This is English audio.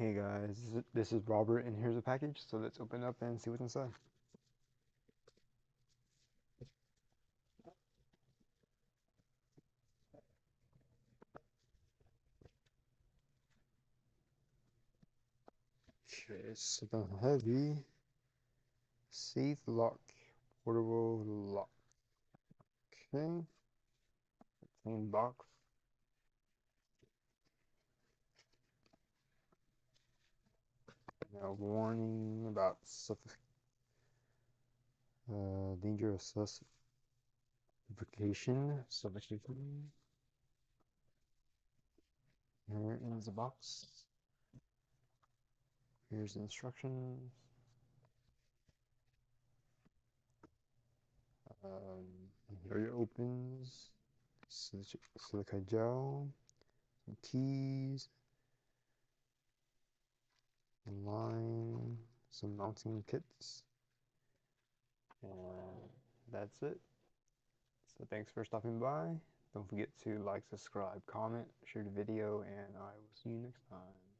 Hey guys, this is Robert, and here's a package, so let's open it up and see what's inside. Okay, it's something heavy. Safe lock, portable lock. Okay, plain box. Now, warning about danger of suffocation. Here is the box. Here's the instructions. Here it opens. Silica gel, some keys, line, some mounting kits, and that's it. So thanks for stopping by. Don't forget to like, subscribe, comment, share the video, and I will see you next time.